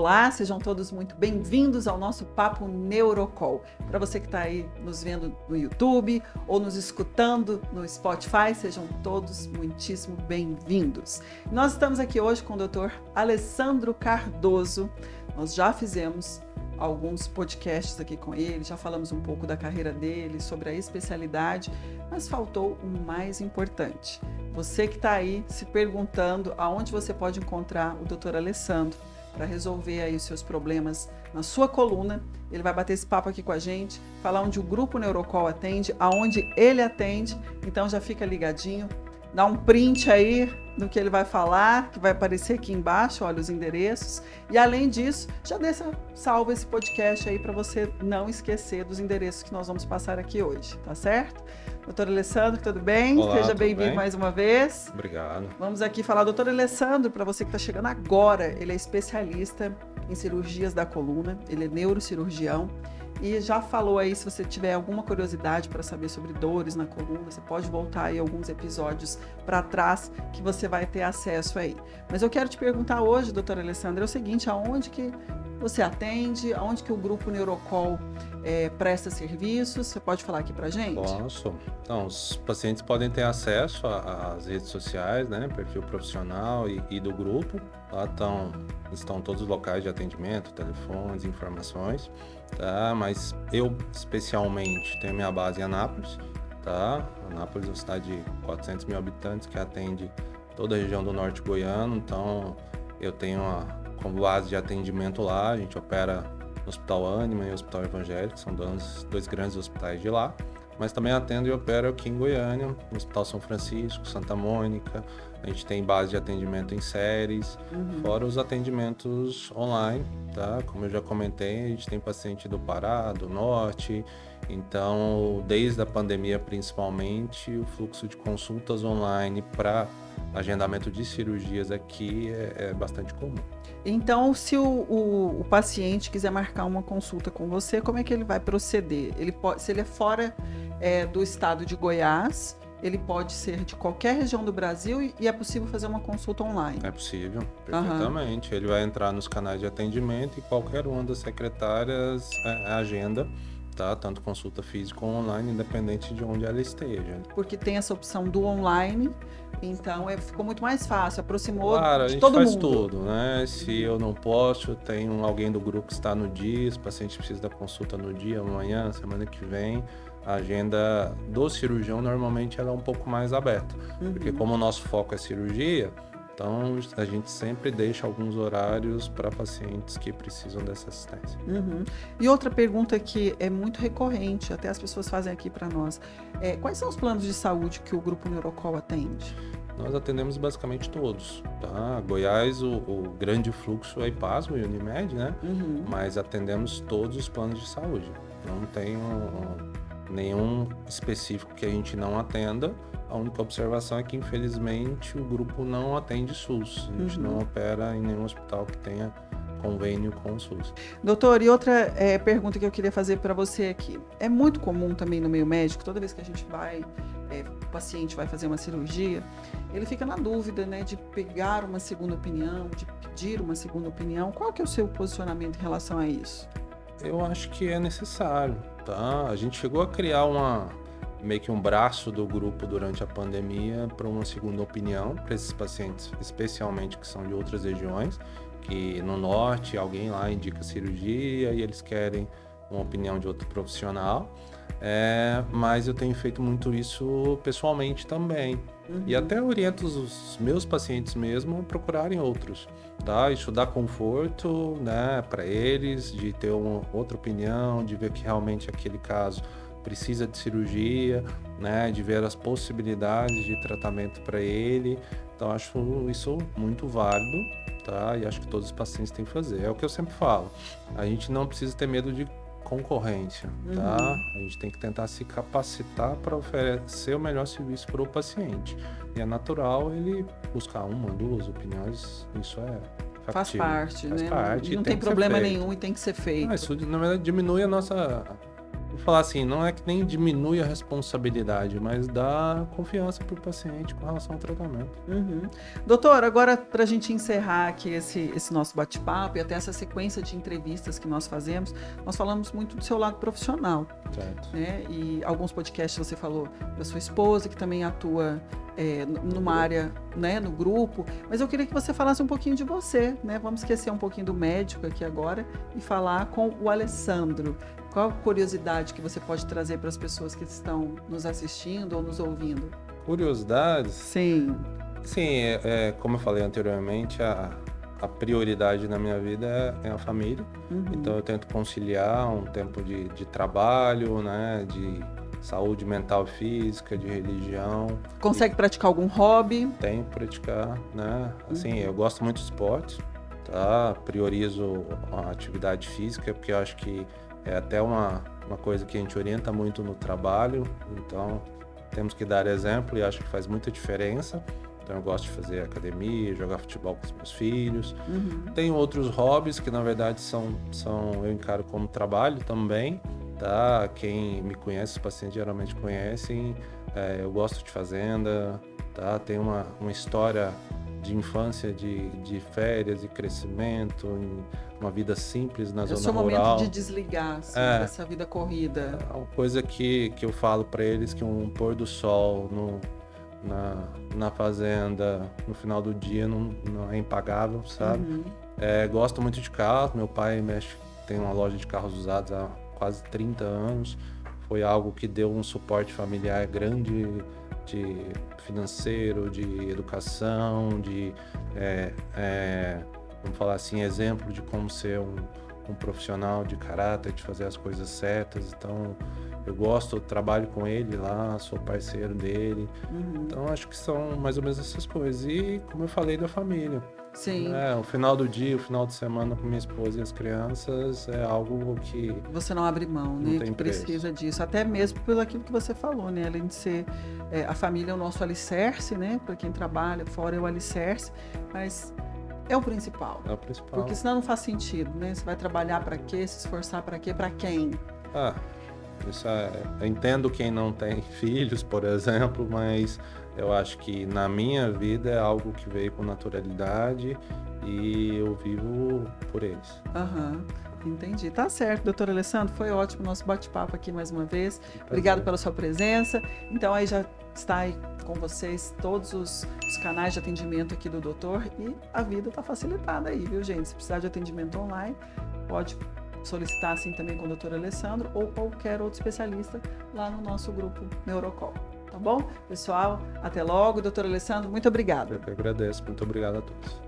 Olá, sejam todos muito bem-vindos ao nosso Papo Neurocall. Para você que está aí nos vendo no YouTube ou nos escutando no Spotify, sejam todos muitíssimo bem-vindos. Nós estamos aqui hoje com o Dr. Alessandro Cardoso. Nós já fizemos alguns podcasts aqui com ele, já falamos um pouco da carreira dele, sobre a especialidade, mas faltou o mais importante. Você que está aí se perguntando aonde você pode encontrar o Dr. Alessandro para resolver aí os seus problemas na sua coluna. Ele vai bater esse papo aqui com a gente, falar onde o Grupo Neurocall atende, aonde ele atende. Então já fica ligadinho, dá um print aí do que ele vai falar, que vai aparecer aqui embaixo, olha os endereços. E além disso, já salva esse podcast aí para você não esquecer dos endereços que nós vamos passar aqui hoje, tá certo? Doutor Alessandro, tudo bem? Olá, seja bem-vindo mais uma vez. Obrigado. Vamos aqui falar, doutor Alessandro, para você que está chegando agora, ele é especialista em cirurgias da coluna, ele é neurocirurgião e já falou aí, se você tiver alguma curiosidade para saber sobre dores na coluna, você pode voltar aí alguns episódios para trás que você vai ter acesso aí. Mas eu quero te perguntar hoje, doutor Alessandro, é o seguinte, aonde que você atende, aonde que o Grupo Neurocall presta serviços? Você pode falar aqui pra gente? Posso. Então, os pacientes podem ter acesso às redes sociais, né, perfil profissional e do grupo. Lá estão todos os locais de atendimento, telefones, informações, tá? Mas eu, especialmente, tenho minha base em Anápolis, tá? Anápolis é uma cidade de 400 mil habitantes que atende toda a região do norte goiano, então eu tenho como base de atendimento lá, a gente opera no Hospital Ânima e no Hospital Evangélico, são dois grandes hospitais de lá, mas também atendo e opero aqui em Goiânia, no Hospital São Francisco, Santa Mônica, a gente tem base de atendimento em séries, fora os atendimentos online, tá? Como eu já comentei, a gente tem paciente do Pará, do Norte, então desde a pandemia principalmente, o fluxo de consultas online para agendamento de cirurgias aqui é bastante comum. Então, se o paciente quiser marcar uma consulta com você, como é que ele vai proceder? Se ele é fora do estado de Goiás, ele pode ser de qualquer região do Brasil e é possível fazer uma consulta online? É possível, perfeitamente. Ele vai entrar nos canais de atendimento e qualquer uma das secretárias agenda, tá? Tanto consulta física ou online, independente de onde ela esteja. Porque tem essa opção do online, então ficou muito mais fácil, aproximou claro, de todo mundo. A gente faz tudo, né? Se eu não posso, tem alguém do grupo que está no dia, se o paciente precisa da consulta no dia, amanhã, semana que vem, a agenda do cirurgião normalmente ela é um pouco mais aberta, porque como o nosso foco é cirurgia, então a gente sempre deixa alguns horários para pacientes que precisam dessa assistência. E outra pergunta que é muito recorrente, até as pessoas fazem aqui para nós, quais são os planos de saúde que o Grupo Neurocall atende? Nós atendemos basicamente todos, tá? Goiás, o grande fluxo é IPASMO e Unimed, né? Mas atendemos todos os planos de saúde. Não tem nenhum específico que a gente não atenda. A única observação é que, infelizmente, o grupo não atende SUS. A gente não opera em nenhum hospital que tenha convênio com o SUS. Doutor, e outra pergunta que eu queria fazer para você aqui. É muito comum também no meio médico, toda vez que a gente o paciente vai fazer uma cirurgia, ele fica na dúvida, né, de pegar uma segunda opinião, de pedir uma segunda opinião. Qual que é o seu posicionamento em relação a isso? Eu acho que é necessário, tá? A gente chegou a criar meio que um braço do grupo durante a pandemia para uma segunda opinião para esses pacientes, especialmente que são de outras regiões, que no norte alguém lá indica cirurgia e eles querem uma opinião de outro profissional, mas eu tenho feito muito isso pessoalmente também. E até oriento os meus pacientes mesmo a procurarem outros, tá? Isso dá conforto, né, para eles, de ter uma outra opinião, de ver que realmente aquele caso precisa de cirurgia, né, de ver as possibilidades de tratamento para ele. Então acho isso muito válido, tá? E acho que todos os pacientes têm que fazer. É o que eu sempre falo. A gente não precisa ter medo de concorrência, tá? A gente tem que tentar se capacitar para oferecer o melhor serviço para o paciente. E é natural ele buscar uma, duas opiniões, isso é factível. Faz parte, faz né? Parte, não tem problema nenhum e tem que ser feito. Isso, na verdade, diminui a nossa vou falar assim, não é que nem diminui a responsabilidade, mas dá confiança para o paciente com relação ao tratamento. Uhum. Doutor, agora para a gente encerrar aqui esse nosso bate-papo e até essa sequência de entrevistas que nós fazemos, nós falamos muito do seu lado profissional, Certo. né? E alguns podcasts você falou da sua esposa, que também atua numa área, né, no grupo, mas eu queria que você falasse um pouquinho de você, né? Vamos esquecer um pouquinho do médico aqui agora e falar com o Alessandro. Qual a curiosidade que você pode trazer para as pessoas que estão nos assistindo ou nos ouvindo? Curiosidades? Sim. Sim, como eu falei anteriormente, a prioridade na minha vida é a família. Uhum. Então eu tento conciliar um tempo de trabalho, né, de saúde mental e física, de religião. Consegue praticar algum hobby? Tenho que praticar, né? Assim, eu gosto muito de esporte, tá? Priorizo a atividade física, porque eu acho que é até uma coisa que a gente orienta muito no trabalho. Então, temos que dar exemplo e acho que faz muita diferença. Então, eu gosto de fazer academia, jogar futebol com os meus filhos. Uhum. Tenho outros hobbies que, na verdade, eu encaro como trabalho também, tá? Quem me conhece, os pacientes geralmente conhecem. Eu gosto de fazenda, tá? Tenho uma história de infância, de férias, de crescimento, uma vida simples na zona seu rural. momento de desligar assim, dessa vida corrida. É uma coisa que eu falo para eles, que um pôr do sol na fazenda, no final do dia, não é impagável, sabe? Uhum. Gosto muito de carro, meu pai tem uma loja de carros usados há quase 30 anos, foi algo que deu um suporte familiar grande, de financeiro, de educação, vamos falar assim, exemplo de como ser um profissional de caráter, de fazer as coisas certas. Então, eu trabalho com ele lá, sou parceiro dele. Uhum. Então, acho que são mais ou menos essas coisas. E, como eu falei, da família. Sim. O final do dia, o final de semana com minha esposa e as crianças é algo que... Você não abre mão, né? Que precisa disso. Até mesmo pelo aquilo que você falou, né? Além de ser... a família é o nosso alicerce, né? Para quem trabalha fora é o alicerce. Mas é o principal. É o principal. Porque senão não faz sentido, né? Você vai trabalhar para quê? Se esforçar para quê? Para quem? Isso eu entendo quem não tem filhos, por exemplo, mas eu acho que na minha vida é algo que veio com naturalidade e eu vivo por eles. Aham, entendi. Tá certo, doutor Alessandro, foi ótimo o nosso bate-papo aqui mais uma vez. Obrigado pela sua presença. Então aí já está aí com vocês todos os canais de atendimento aqui do doutor e a vida está facilitada aí, viu, gente? Se precisar de atendimento online, pode solicitar assim também com o doutor Alessandro ou qualquer outro especialista lá no nosso grupo Neurocol. Tá bom? Pessoal, até logo. Doutor Alessandro, muito obrigada. Eu que agradeço. Muito obrigado a todos.